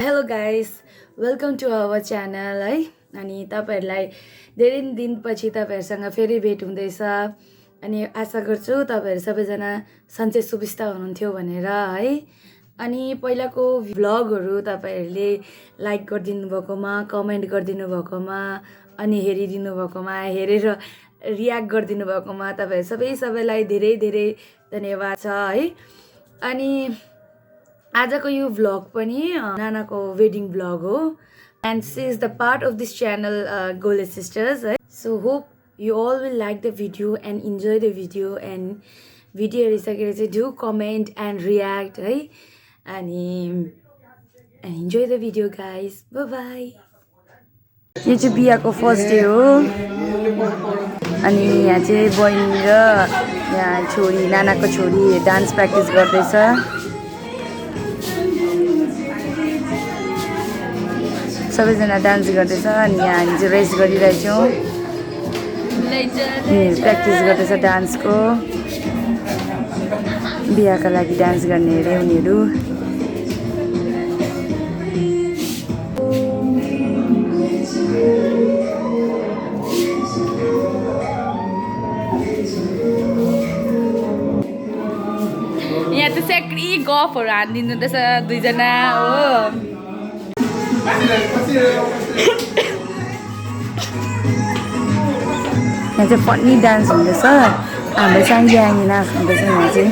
Hello guys, welcome to our channel है। अनि तपाईँहरूलाई धेरै दिनपछि तपाईँहरूसँग फेरि भेट हुँदैछ। अनि आशा गर्छु तपाईँहरू सबैजना सन्चै सुविस्ता हुनुहुन्थ्यो भनेर है। अनि पहिलाको भ्लगहरू तपाईँहरूले लाइक गरिदिनु भएकोमा, कमेन्ट गरिदिनु भएकोमा, अनि हेरिदिनु भएकोमा, हेरेर रियाक्ट गरिदिनु भएकोमा तपाईँहरू सबैलाई धेरै धेरै धन्यवाद छ है। अनि आजको यो भ्लग पनि नानाको वेडिङ भ्लग हो and this is the part of this channel Gole sisters है। So hope you all will like the video and enjoy the video and video हेरिसकेर चाहिँ डु कमेन्ट एन्ड रियाक्ट है। अनि enjoy the video guys, bye bye. यो चाहिँ बिहाको first day हो। अनि यहाँ चाहिँ बहिनी र यहाँ छोरी, नानाको छोरी डान्स प्र्याक्टिस गर्दैछ। सबैजना डान्स गर्दैछ। अनि यहाँ हामी चाहिँ रेस्ट गरिरहेछौँ, प्र्याक्टिस गर्दैछ डान्सको। बिहाका लागि डान्स गर्ने अरे उनीहरू। यहाँ चाहिँ सेक्री गफहरू हानिदिनु हुँदैछ दुईजना हो। यहाँ चाहिँ फन्नी डान्स हुँदैछ। हाम्रो साङ्गी आङ्गी नाच हुँदैछ यहाँ चाहिँ।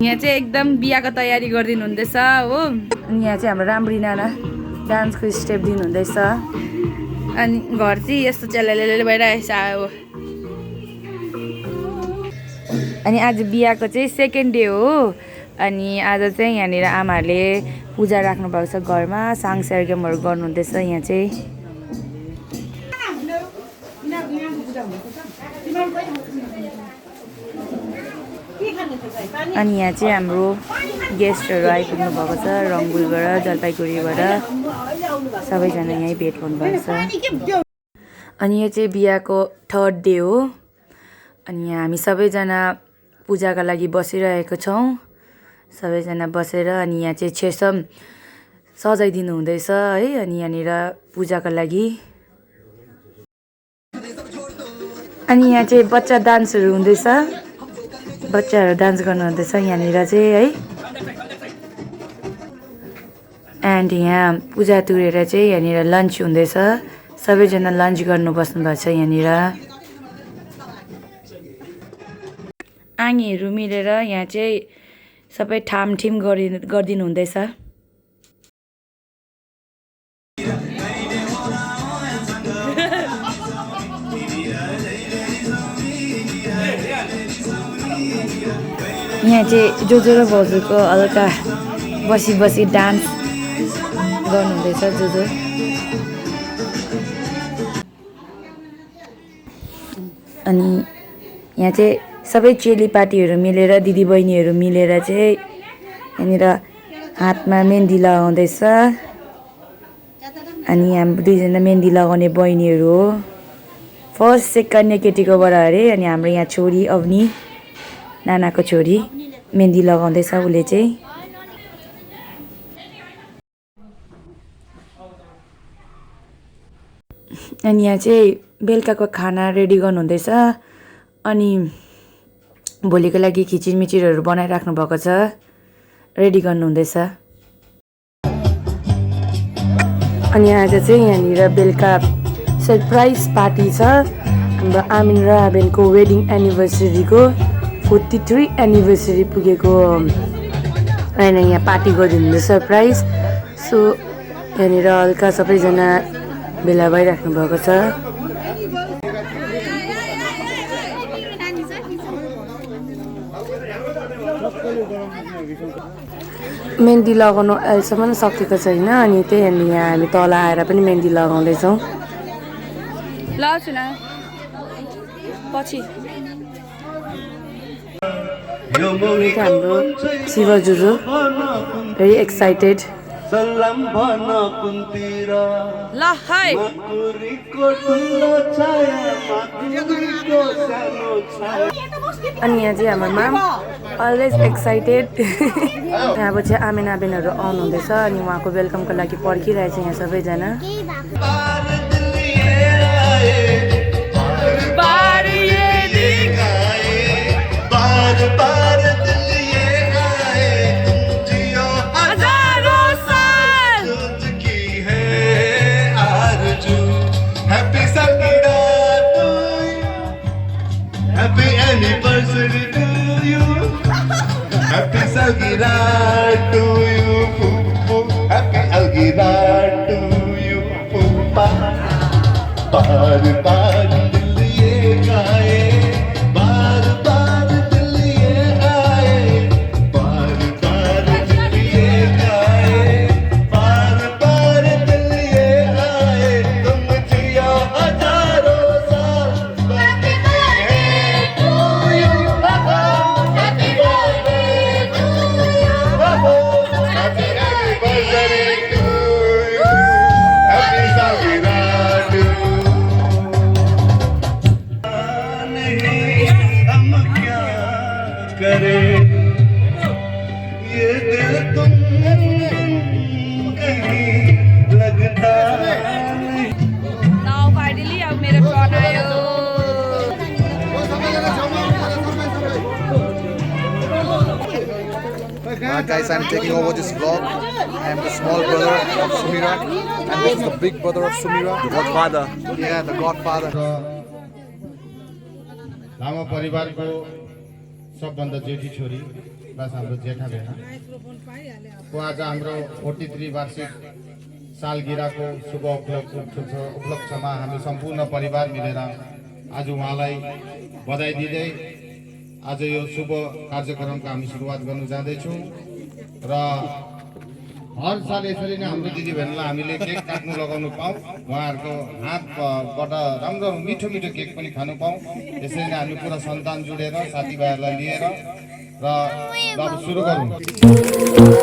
यहाँ चाहिँ एकदम बिहाको तयारी गरिदिनु हुँदैछ हो। अनि यहाँ चाहिँ हाम्रो राम्री नाना डान्सको स्टेप दिनुहुँदैछ। अनि घर चाहिँ यस्तो चेलाले भइरहेछ हो। अनि आज बिहाको चाहिँ सेकेन्ड डे हो। अनि आज चाहिँ यहाँनिर आमाहरूले पूजा राख्नु भएको छ घरमा, साङ स्यारगेमहरू गर्नुहुँदैछ यहाँ चाहिँ। अनि यहाँ चाहिँ हाम्रो गेस्टहरू आइपुग्नु भएको छ रङ्बुलबाट, जलपाइगुडीबाट। सबैजना यहीँ भेट हुनुभएको छ। अनि यो चाहिँ बिहाको थर्ड डे हो। अनि यहाँ हामी सबैजना पूजाका लागि बसिरहेको छौँ। सबैजना बसेर अनि यहाँ चाहिँ छेसम सजाइदिनु हुँदैछ है। अनि यहाँनिर पूजाका लागि। अनि यहाँ चाहिँ बच्चा डान्सहरू हुँदैछ, बच्चाहरू डान्स गर्नुहुँदैछ यहाँनिर चाहिँ है। एन्ड यहाँ पूजा तुरेर चाहिँ यहाँनिर लन्च हुँदैछ। सबैजना लन्च गर्नु बस्नुभएको छ यहाँनिर। आङीहरू मिलेर यहाँ चाहिँ सबै ठामठिम गरिदिनु हुँदैछ। यहाँ चाहिँ जोजो र भाउजूको हल्का बसी बसी डान्स गर्नुहुँदैछ जोजो। अनि यहाँ चाहिँ सबै चेलीपाटीहरू मिलेर, दिदीबहिनीहरू मिलेर चाहिँ यहाँनिर हातमा मेहन्दी लगाउँदैछ। अनि हाम्रो दुईजना मेहन्दी लगाउने बहिनीहरू हो। फर्स्ट चाहिँ कन्या केटीकोबाट अरे। अनि हाम्रो यहाँ छोरी अवनी, नानाको छोरी, मेहन्दी लगाउँदैछ उसले चाहिँ। अनि यहाँ चाहिँ बेलुकाको खाना रेडी गर्नुहुँदैछ। अनि भोलिको लागि खिचिरमिचिरहरू बनाइराख्नु भएको छ, रेडी गर्नुहुँदैछ। अनि आज चाहिँ यहाँनिर बेलुका सरप्राइज पार्टी छ हाम्रो आमिन र आबेनको वेडिङ एनिभर्सरीको 43 एनिभर्सरी पुगेको। अनि यहाँ पार्टी गरिदिनु सरप्राइज। सो यहाँनिर हल्का सबैजना भेला भइराख्नु भएको छ। मेहन्दी लगाउनु अहिलेसम्म सकेको छैन। अनि त्यही यहाँ हामी तल आएर पनि मेहन्दी लगाउँदैछौँ। लगाउँछु न पछि। हाम्रो शिव जुजो भेरी एक्साइटेड। सलाम भन कुन्तिर ल है माकुरीको ठुलो छाया माकुरीको सानो छाया अनि यहाँ चाहिँ हाम्रो माम अलवेज एक्साइटेड यहाँ अब चाहिँ आमेना बेनहरू आउनुहुँदैछ अनि उहाँको वेलकमको लागि पर्खिरहेछ यहाँ सबैजना Anniversary to you. Happy Salgirar to you. Happy Algirar to you. बार बार दिल ये गाए बार बार दिल ये आए बार बार दिल ये गाए बार बार दिल ये आए तुम जियो हजारों साल करे ये दिल तुम कहीं लगता नहीं Now finally अब मेरा टर्न आयो Guys, I'm taking over this vlog. I am the small brother of Sumira, and this is the big brother of Sumira, the godfather. Yeah, the godfather. लामा परिवारको सबभन्दा जेठी छोरी प्लस हाम्रो जेठा बेटा को आज हाम्रो 43 वार्षिक सालगिराको शुभ उपलक्ष्यमा हामी सम्पूर्ण परिवार मिलेर आज उहाँलाई बधाई दिँदै आज यो शुभ कार्यक्रमको हामी सुरुवात गर्न जाँदैछौँ र हर साल यसरी नै हाम्रो दिदीबहिनीलाई हामीले केक काट्नु लगाउनु पाऊँ उहाँहरूको हातबाट राम्रो मिठो मिठो केक पनि खानु पाऊँ यसरी नै हामी पुरा सन्तान जुडेर साथीभाइहरूलाई लिएर र अब सुरु गरौँ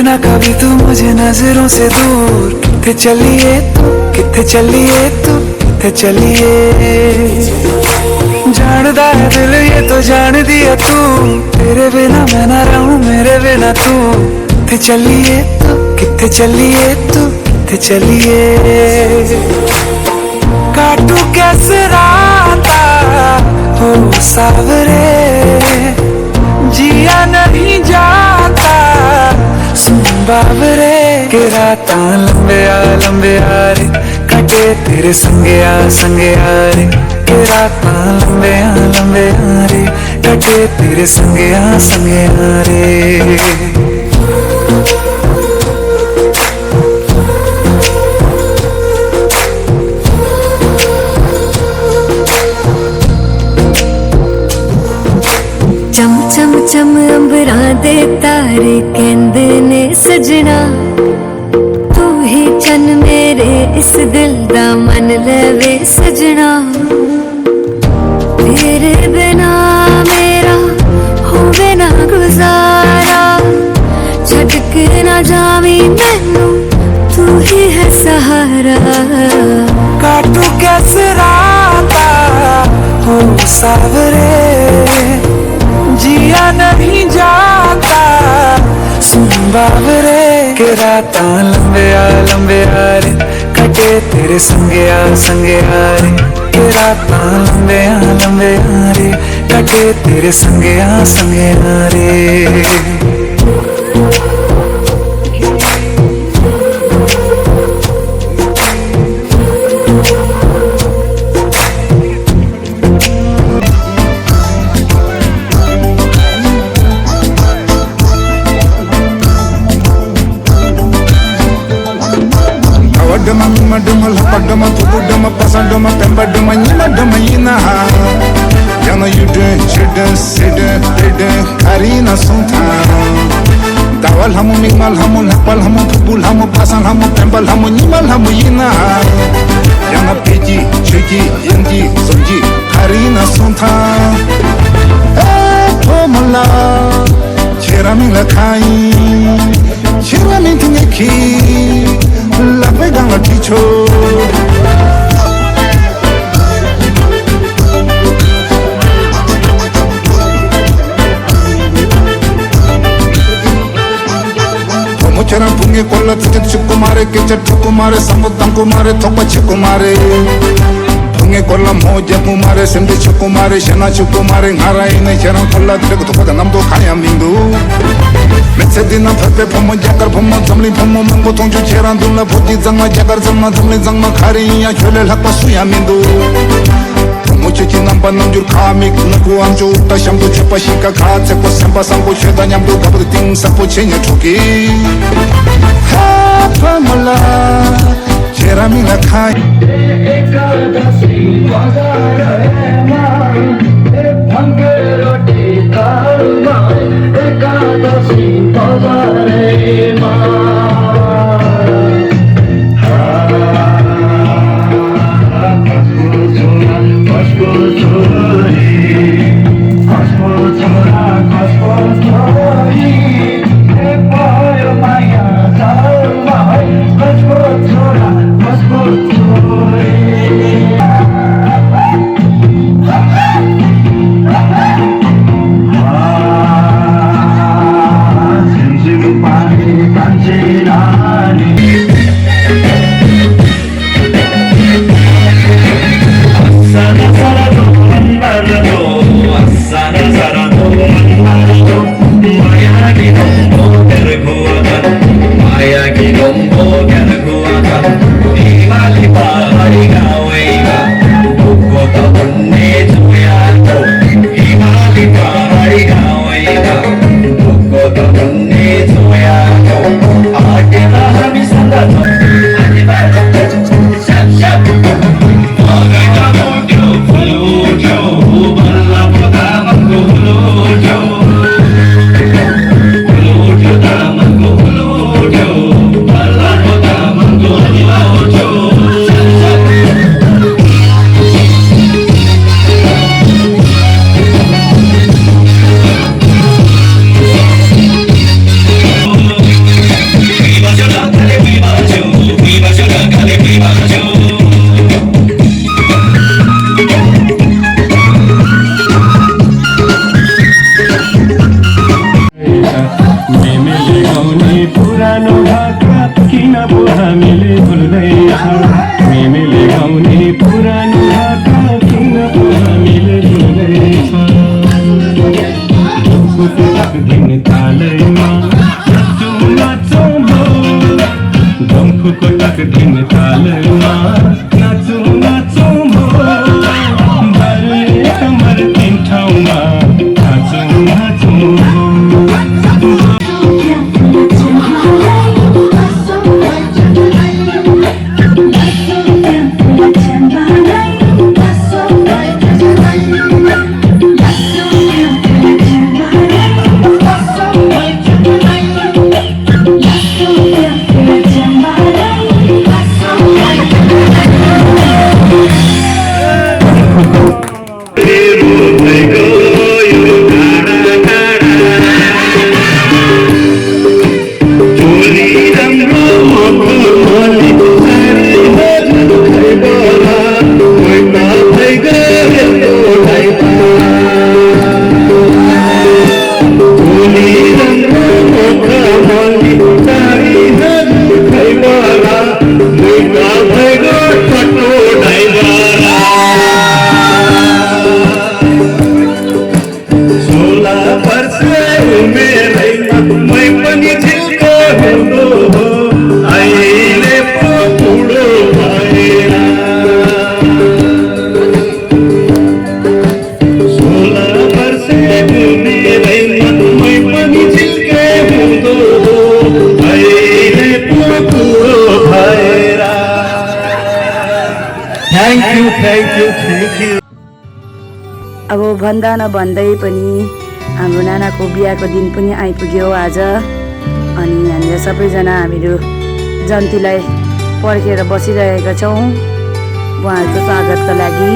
करना कभी तू मुझे नजरों से दूर किथे चलिए तू किथे चलिए तू किथे चलिए जानदा है दिल ये तो जान दिया तू तेरे बिना मैं ना रहूं मेरे बिना तू किथे चलिए तू किथे चलिए तू किथे चलिए काटू कैसे राता हो सावरे जिया नहीं जाता सुन बाबरे के राता लंबे आ रे कटे तेरे संगे आ रे के राता लंबे आ रे कटे तेरे संगे आ रे चम चम चम अंबरा दे तारे कहंदे ने सजना तू ही चन मेरे इस दिल दा मन लवे सजना तेरे बिना मेरा होवे ना गुजारा छड़ के ना जावी मैनू तू ही है सहारा काटू कैसे राता हो सावरे जिया नहीं जाता सुन बाबरे के राता लंबे आ रे कटे तेरे संगे आ रे के राता लंबे आ रे कटे तेरे संगे आ रे Padma, Madama, Padma, Tudama, duma pemba duma nyima duma yina Yana yudun shudun sidun didun karina sunta Dawal hamu mingmal hamu lakpal hamu pubul hamu pasal hamu pembal hamu nyimal hamu yina Yana piji chigi yangi zonji karina sunta Pomala chera mingla kai chera mintinge ki lakwe ganga ticho Mucharan pungi kola tujit chukumare kechat chukumare samudang kumare thokpa chukumare pungi kola moja kumare semde chukumare shana chukumare ngaraine charan kola direk thokpa namdo khaya mindu metse dina phape phomo jakar phomo zamli phomo mango tongju cheran dunla photi zangma jakar zamma zamli zangma khari ya chole lakpa suya mindu Muchachi namba namjur khamik naku anju ta shambu chupa shika kha tsekpo sempa sampo sheda nyamdu gabdu ting sampo chenya chuki ha pamala chera mila khai ekadasi wazarema bhange roti kalma ekadasi wazarema Hey! अब भन्दा नभन्दै पनि हाम्रो नानाको बिहाको दिन पनि आइपुग्यो आज। अनि हामीले सबैजना हामीहरू जन्तीलाई पर्खेर बसिरहेका छौँ उहाँहरूको स्वागतको लागि।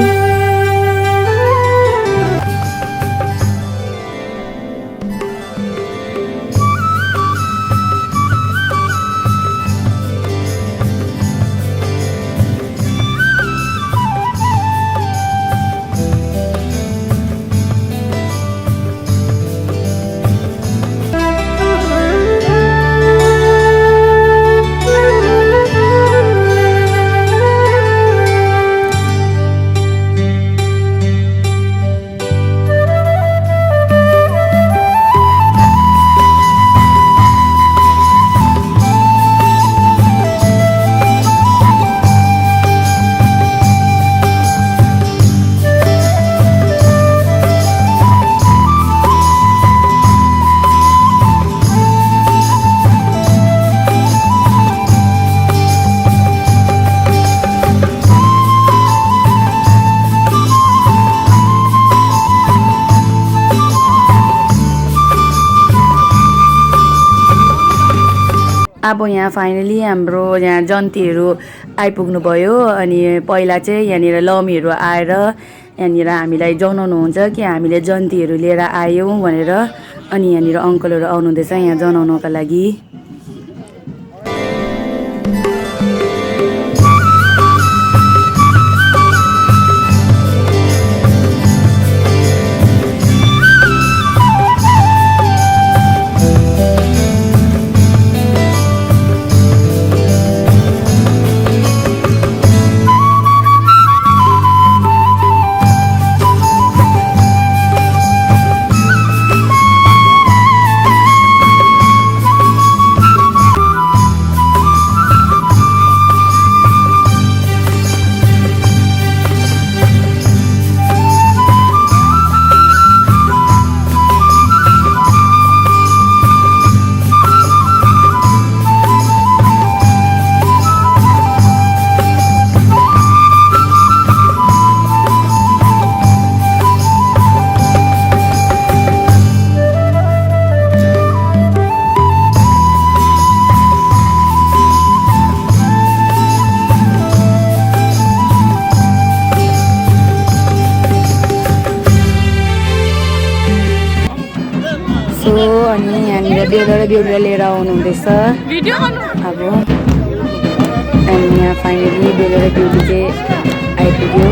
अब यहाँ फाइनली हाम्रो यहाँ जन्तीहरू आइपुग्नु भयो। अनि पहिला चाहिँ यहाँनिर लमीहरू आएर यहाँनिर हामीलाई जनाउनुहुन्छ कि हामीले जन्तीहरू लिएर आयौँ भनेर। अनि यहाँनिर अङ्कलहरू आउनुहुँदैछ यहाँ जनाउनुको लागि। अनि यहाँनिर बेहुला र बेहुलीलाई लिएर आउनुहुँदैछ अब। अनि यहाँ फाइनली बेहुला र बेहुली चाहिँ आइपुग्यो।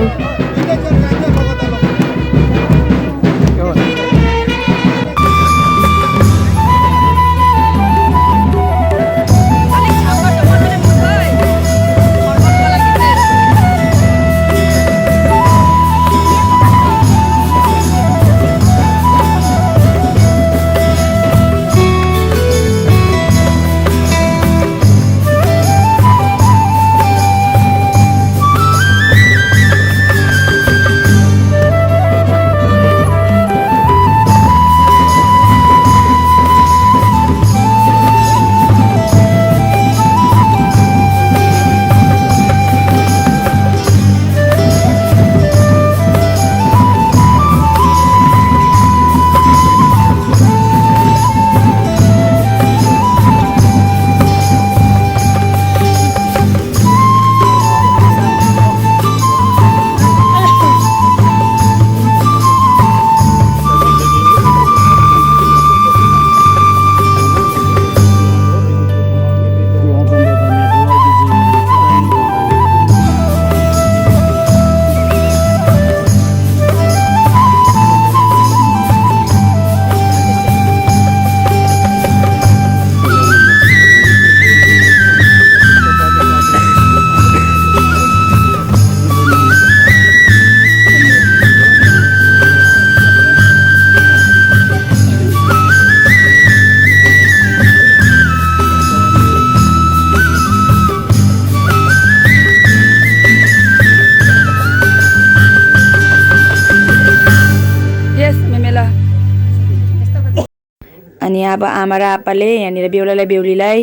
अनि अब आमा र आप्पाले यहाँनिर बेहुलालाई बेहुलीलाई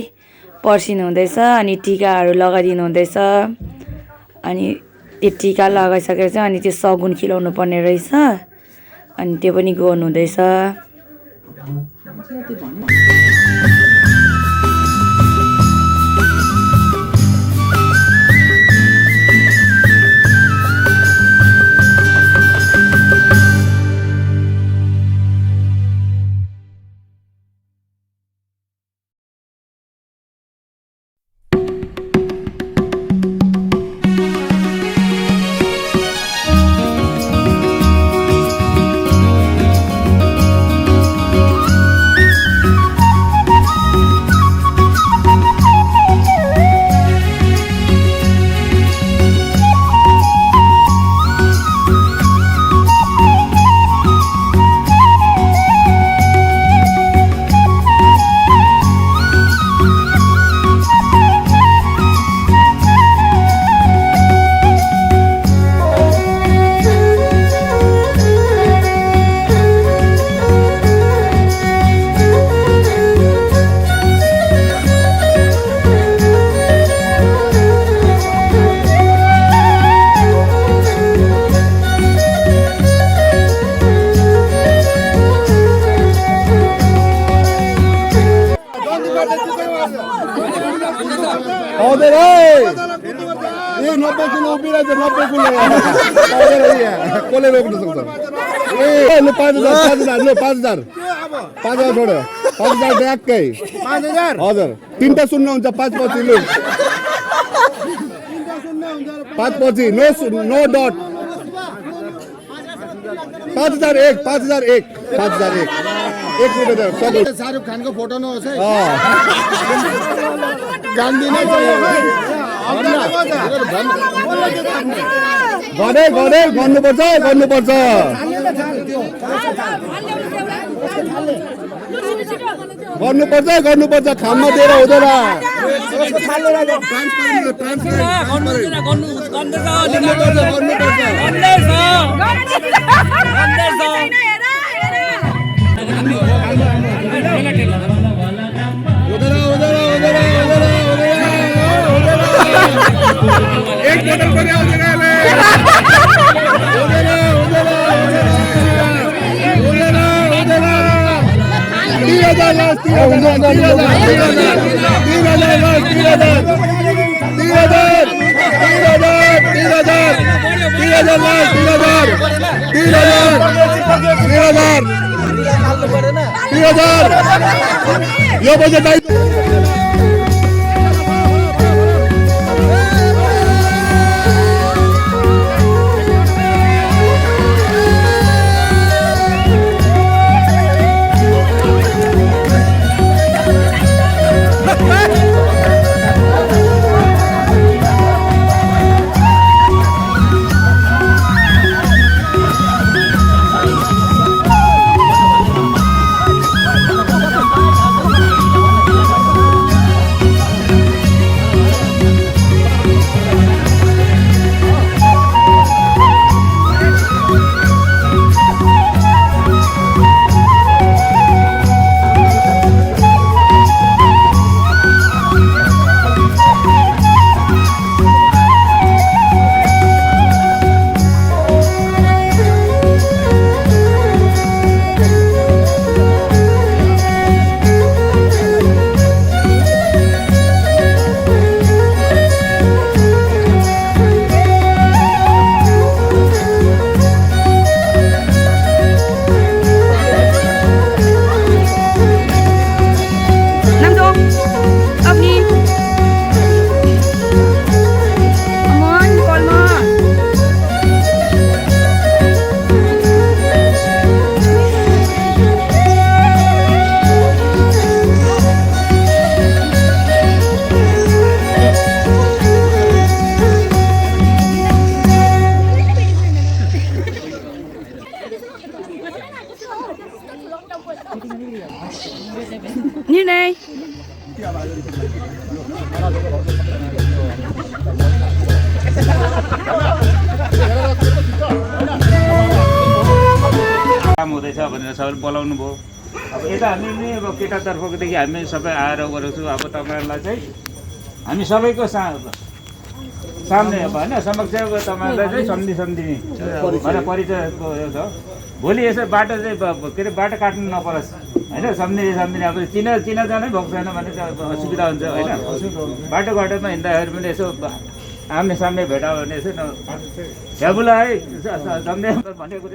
पर्सिनु हुँदैछ अनि टिकाहरू लगाइदिनु हुँदैछ। अनि त्यो टिका लगाइसकेर चाहिँ अनि त्यो सगुन खिलाउनु पर्ने रहेछ अनि त्यो पनि गर्नु हुँदैछ कसले रोक्न सक्छ ए लु 5,000 छोड्यो 5,000 ट्याक्कै 5,000 हजुर तीनटा शून्य हुन्छ 5 पछि लु 5 पछि नो डट 5,001 1 रुपियाँ शाहरुख खानको फोटो नहोस् है गान्धी नै गर्नुपर्छ खाममा दिएर हुँदैन एक बोतल पनि आउँदैन यो बजेट निर्णय काम हुँदैछ भनेर सबैले बोलाउनु भयो अब यता हामीले अब केटातर्फकोदेखि हामी सबै आएर गरेको छु अब तपाईँहरूलाई चाहिँ हामी सबैको सामने अब होइन समक्ष अब तपाईँलाई चाहिँ सम्झिने मलाई परिचयको छ भोलि यसो बाटो चाहिँ के अरे बाटो काट्नु नपरोस् होइन सम्झिने अब चिनाजानै भएको छैन भने चाहिँ असुविधा हुन्छ होइन बाटोघाटोमा हिँड्दाखेरि पनि यसो आम्ने सामने भेटायो भने यसो झ्याबुला है सम्झे भनेको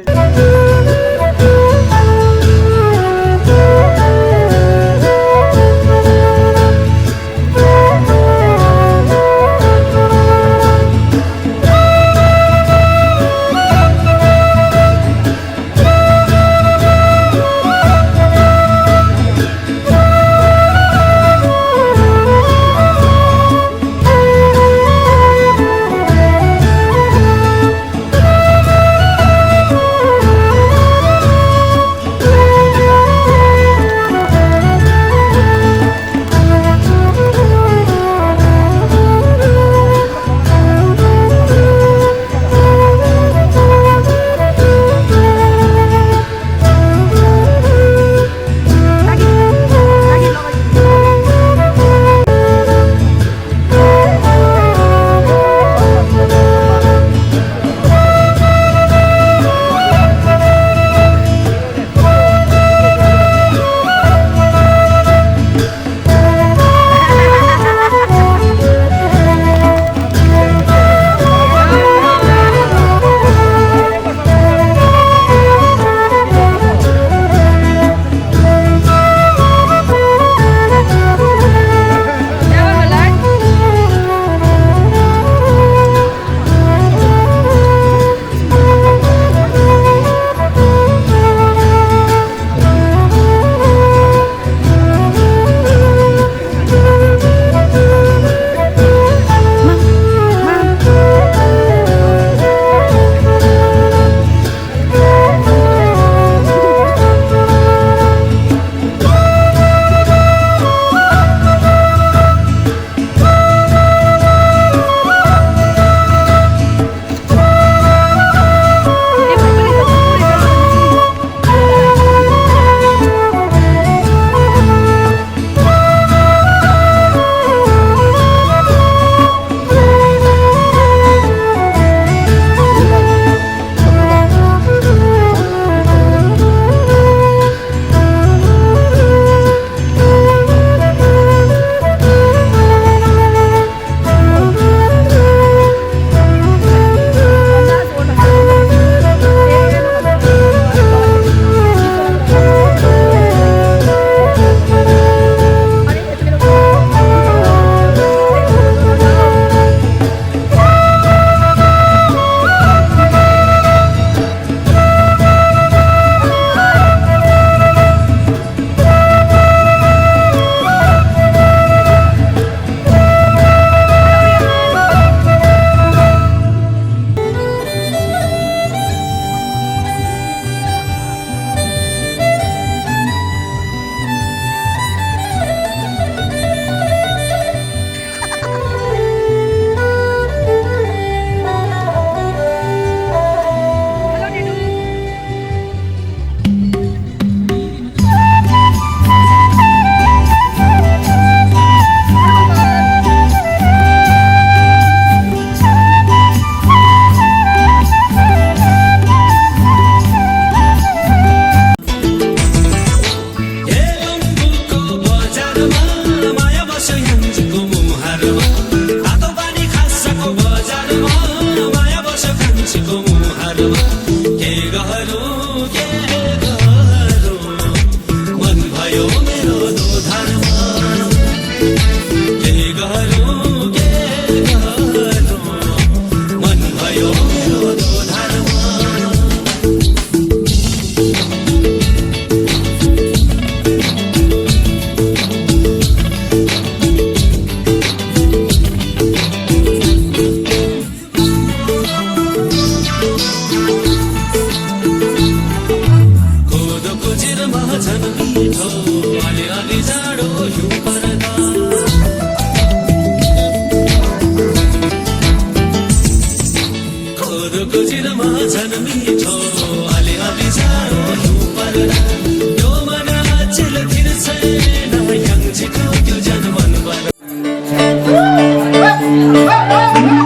Thank you.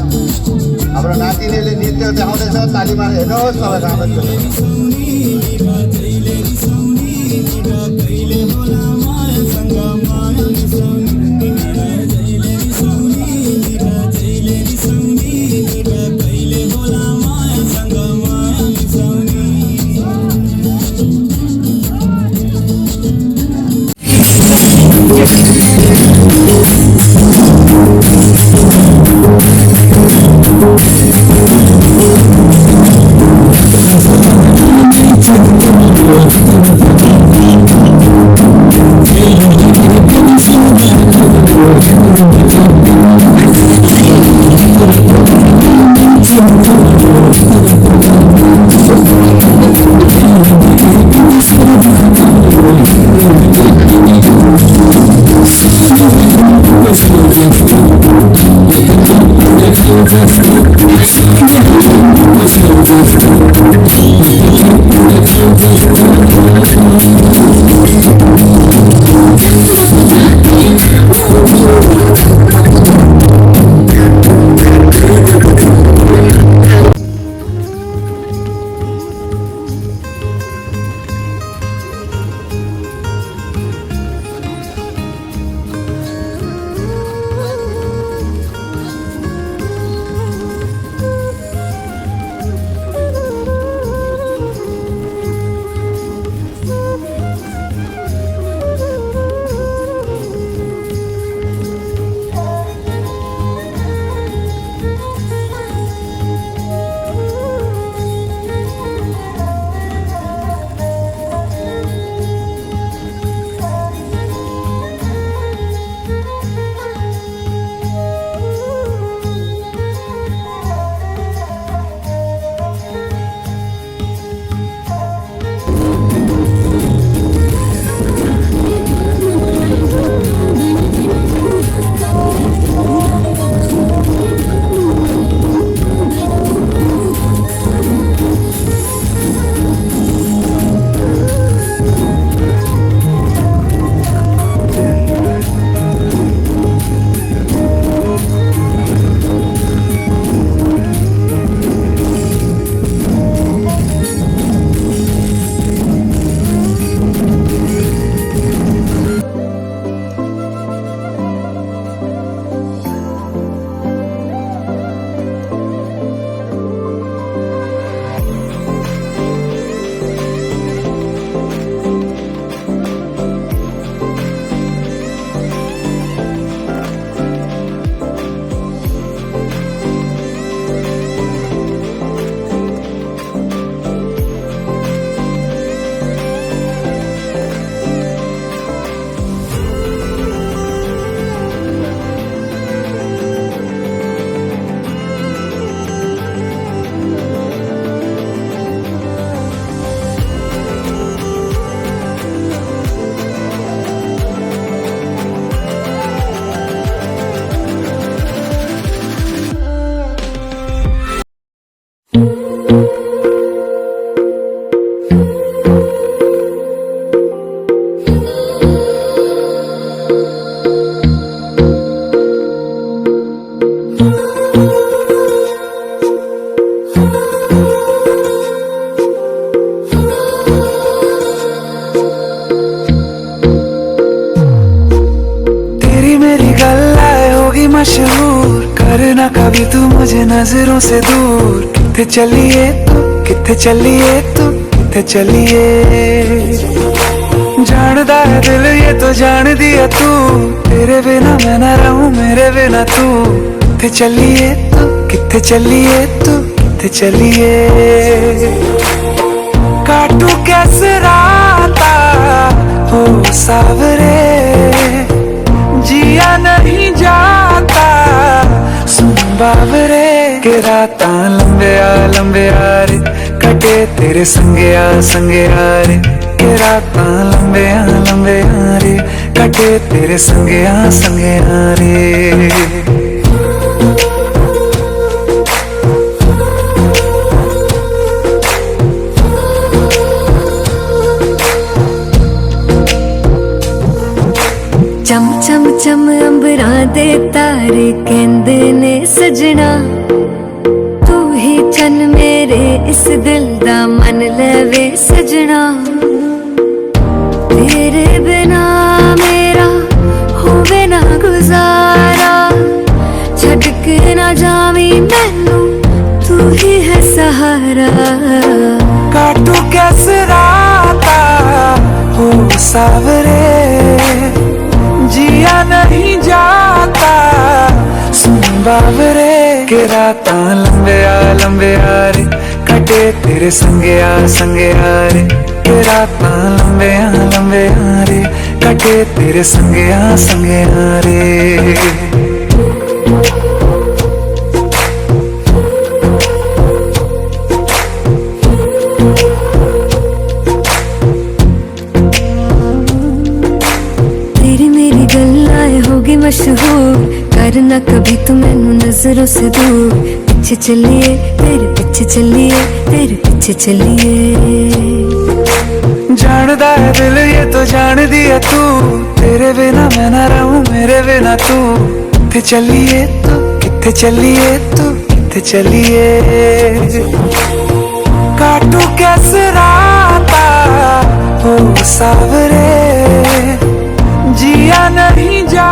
हाम्रो नातिनीले नृत्य देखाउँदैछ, ताली मारेर हेर्नुहोस् तपाईँ राम्ररी। करना कभी तू मुझे नजरों से दूर। किथे चलिए तू, किथे चलिए तू, किथे चलिए। जानदा है दिल ये तो जान दिया तू, तेरे बिना मैं ना रहूं मेरे बिना तू। किथे चलिए तू, किथे चलिए तू, किथे चलिए। काटू कैसे राता हो सावरे, जिया नहीं जाता सुन बाबरे। के राता लंबे आ रे, कटे तेरे संगे आ रे। के राता लंबे आ रे, कटे तेरे संगे आ रे। चम चम चम अंबरां दे तारे कहंदे ने सजना, तू ही चन मेरे इस दिल दा मन लवे सजना तेरे बिना मेरा होवे ना गुजारा छड़ के ना जावी मैनू तू ही है सहारा काटू कैसे राता हो सावरे जिया नहीं जाता सुन बावरे के राता लंबे आ रे कटे तेरे संगे आ रे के राता लंबे आ रे कटे तेरे संगे आ रे होगी मशहूर करना कभी तो मैनू नजरों से दूर पीछे चलिए तेरे पीछे चलिए तेरे पीछे चलिए जानदा है दिल ये तो जान दिया तू तेरे बिना मैं ना रहूं मेरे बिना तू किथे चलिए तू किथे चलिए तू किथे चलिए काटू कैसे राता हो सावरे जिया नहीं जा